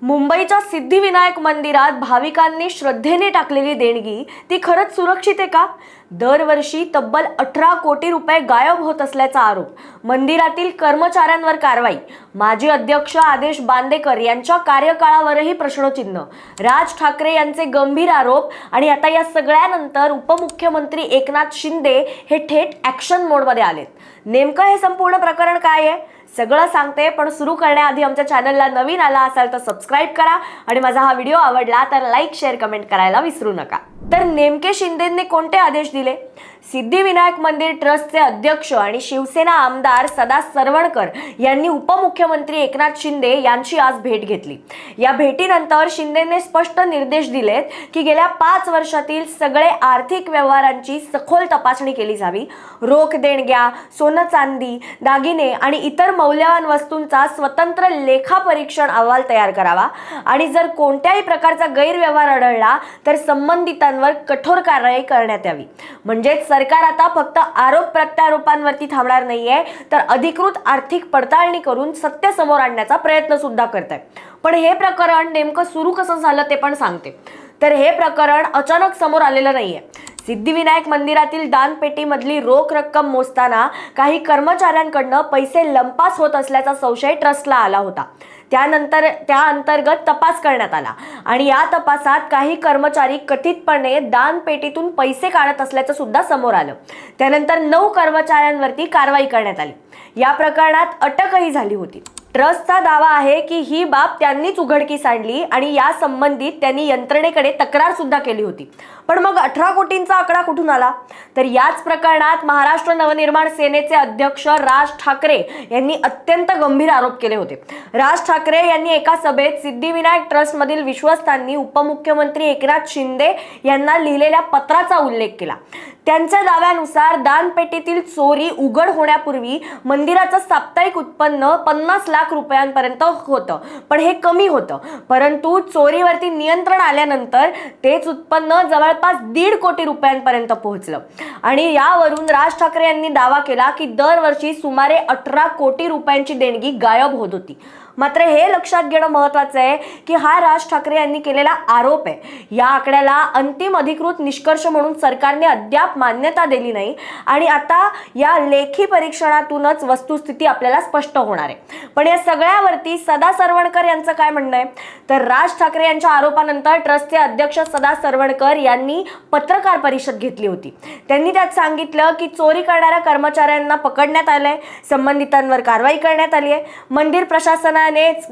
मुंबईच्या सिद्धिविनायक मंदिरात भाविकांनी श्रद्धेने टाकलेली देणगी ती खरंच सुरक्षित आहे का? दरवर्षी तब्बल 18 कोटी रुपये गायब होत असल्याचा आरोप, मंदिरातील कर्मचाऱ्यांवर कारवाई, माजी अध्यक्ष आदेश बांदेकर यांच्या कार्यकाळावरही प्रश्नचिन्ह, राज ठाकरे यांचे गंभीर आरोप आणि आता या सगळ्यानंतर उपमुख्यमंत्री एकनाथ शिंदे हे थेट ॲक्शन मोडमध्ये आलेत. नेमकं हे संपूर्ण प्रकरण काय आहे सगळं सांगते, पण सुरू करण्याआधी आमच्या चॅनलला नवीन आला असाल तर सबस्क्राईब करा आणि माझा हा व्हिडिओ आवडला तर लाईक शेअर कमेंट करायला विसरू नका. तर नेमके शिंदेंनी कोणते आदेश दिले? सिद्धिविनायक मंदिर ट्रस्टचे अध्यक्ष आणि शिवसेना आमदार सदा सरवणकर यांनी उपमुख्यमंत्री एकनाथ शिंदे यांची आज भेट घेतली. या भेटीनंतर शिंदेंनी स्पष्ट निर्देश दिलेत की गेल्या 5 वर्षातील सगळे आर्थिक व्यवहारांची सखोल तपासणी केली जावी. रोख देणग्या, सोनं चांदी, दागिने आणि इतर मौल्यवान वस्तूंचा स्वतंत्र लेखापरीक्षण अहवाल तयार करावा आणि जर कोणत्याही प्रकारचा गैरव्यवहार आढळला तर संबंधितांवर कठोर कारवाई करण्यात यावी. म्हणजेच सरकार आता फक्त आरोप प्रत्यारोपांवरती थांबणार नाहीये, तर अधिकृत आर्थिक पडताळणी करून सत्य समोर आणण्याचा प्रयत्न सुद्धा करत आहे. पण हे प्रकरण नेमकं सुरू कसं झालं ते पण सांगते. तर हे प्रकरण अचानक समोर आलेलं नाहीये. सिद्धिविनायक मंदिरातील दानपेटीमधली रोख रक्कम मोजताना काही कर्मचाऱ्यांकडनं पैसे लंपास होत असल्याचा संशय ट्रस्टला आला होता. त्यानंतर त्या अंतर्गत तपास करण्यात आला आणि या तपासात काही कर्मचारी कथितपणे दानपेटीतून पैसे काढत असल्याचं सुद्धा समोर आलं. त्यानंतर 9 कर्मचाऱ्यांवरती कारवाई करण्यात आली. या प्रकरणात अटकही झाली होती. ट्रस्टचा दावा आहे की ही बाब त्यांनीच उघडकीस आणली आणि या संबंधित त्यांनी यंत्रणेकडे तक्रार सुद्धा केली होती. पण मग 18 कोटींचा आकडा कुठून आला? तर याच प्रकरणात महाराष्ट्र नवनिर्माण सेनेचे अध्यक्ष राज ठाकरे यांनी अत्यंत गंभीर आरोप केले होते. राज ठाकरे यांनी एका सभेत सिद्धिविनायक ट्रस्टमधील विश्वस्तांनी उपमुख्यमंत्री एकनाथ शिंदे यांना लिहिलेल्या पत्राचा उल्लेख केला. त्यांच्या दाव्यानुसार दानपेटीतील चोरी उघड होण्यापूर्वी मंदिराचं साप्ताहिक उत्पन्न 50 लाख रुपयांपर्यंत होतं, पण हे कमी होतं. परंतु चोरीवरती नियंत्रण आल्यानंतर तेच उत्पन्न जवळपास 1.5 कोटी रुपयांपर्यंत पोहोचलं. आणि यावरून राज ठाकरे यांनी दावा केला की दरवर्षी सुमारे 18 कोटी रुपयांची देणगी गायब होत होती. मात्र हे लक्षात घेणं महत्त्वाचं आहे की हा राज ठाकरे यांनी केलेला आरोप आहे. या आकड्याला अंतिम अधिकृत निष्कर्ष म्हणून सरकारने अद्याप मान्यता दिली नाही आणि आता या लेखी परीक्षणातूनच वस्तुस्थिती आपल्याला स्पष्ट होणार आहे. पण या सगळ्यावरती सदा सरवणकर यांचं काय म्हणणं आहे? तर राज ठाकरे यांच्या आरोपानंतर ट्रस्टचे अध्यक्ष सदा सरवणकर यांनी पत्रकार परिषद घेतली होती. त्यांनी त्यात सांगितलं की चोरी करणाऱ्या कर्मचाऱ्यांना पकडण्यात आलंय, संबंधितांवर कारवाई करण्यात आली आहे, मंदिर प्रशासनाने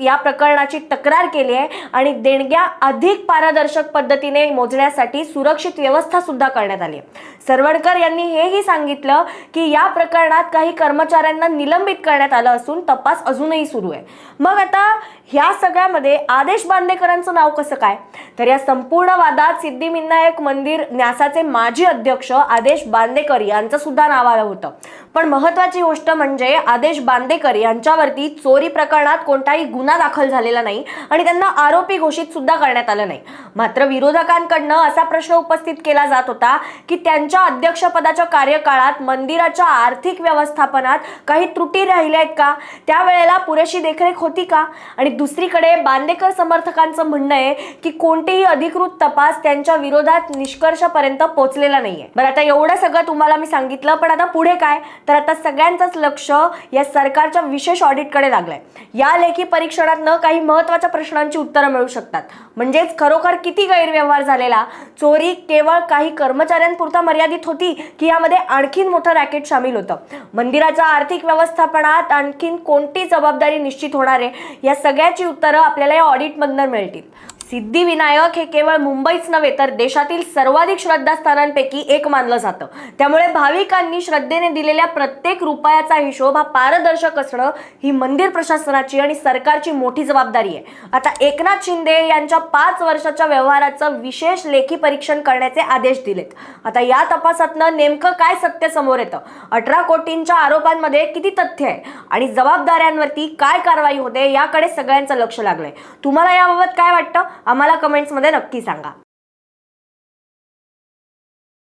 या प्रकरणाची तक्रार केली आहे आणि देणग्या अधिक पारदर्शक पद्धतीने मोजण्यासाठी सुरक्षित व्यवस्था सुद्धा करण्यात आली आहे. सरवणकर यांनी हेही सांगितलं की या प्रकरणात काही कर्मचाऱ्यांना निलंबित करण्यात आलं असून तपास अजूनही सुरू आहे. मग आता ह्या सगळ्यामध्ये आदेश बांदेकरांचं नाव कसं काय? तर या संपूर्ण वादात सिद्धिविनायक मंदिर न्यासाचे माजी अध्यक्ष आदेश बांदेकर यांचं सुद्धा नाव आलं होतं. पण महत्त्वाची गोष्ट म्हणजे आदेश बांदेकर यांच्यावरती चोरी प्रकरणात कोणताही गुन्हा दाखल झालेला नाही आणि त्यांना आरोपी घोषित सुद्धा करण्यात आलं नाही. मात्र विरोधकांकडनं असा प्रश्न उपस्थित केला जात होता की त्यांच्या अध्यक्षपदाच्या कार्यकाळात मंदिराच्या आर्थिक व्यवस्थापनात काही त्रुटी राहिल्या आहेत का? त्यावेळेला पुरेशी देखरेख होती का? आणि दुसरीकडे बांदेकर समर्थकांचं म्हणणं आहे की कोणतेही अधिकृत तपास त्यांच्या विरोधात निष्कर्षापर्यंत पोहोचलेला नाहीये. बरं, आता एवढं सगळं तुम्हाला मी सांगितलं, पण आता पुढे काय? तर आता सगळ्यांचंच लक्ष या सरकारच्या विशेष ऑडिटकडे लागलंय. या लेखी परीक्षणातनं काही महत्त्वाच्या प्रश्नांची उत्तरं मिळू शकतात. म्हणजेच खरोखर किती गैरव्यवहार झालेला? चोरी केवळ काही कर्मचाऱ्यांपुरता मर्यादित होती की यामध्ये आणखीन मोठं रॅकेट सामील होतं? मंदिराच्या आर्थिक व्यवस्थापनात आणखीन कोणती जबाबदारी निश्चित होणार आहे? या सगळ्याची उत्तरं आपल्याला या ऑडिटमधून मिळतील. सिद्धिविनायक हे केवळ मुंबईच नव्हे तर देशातील सर्वाधिक श्रद्धास्थानांपैकी एक मानलं जातं. त्यामुळे भाविकांनी श्रद्धेने दिलेल्या प्रत्येक रुपयाचा हिशोब हा पारदर्शक असणं ही मंदिर प्रशासनाची आणि सरकारची मोठी जबाबदारी आहे. आता एकनाथ शिंदे यांच्या 5 वर्षाच्या व्यवहाराचं विशेष लेखी परीक्षण करण्याचे आदेश दिलेत. आता या तपासातनं नेमकं काय सत्य समोर येतं? 18 कोटींच्या आरोपांमध्ये किती तथ्य आहे आणि जबाबदाऱ्यांवरती काय कारवाई होते याकडे सगळ्यांचं लक्ष लागलंय. तुम्हाला याबाबत काय वाटतं? आम्हाला कमेंट्समध्ये नक्की सांगा.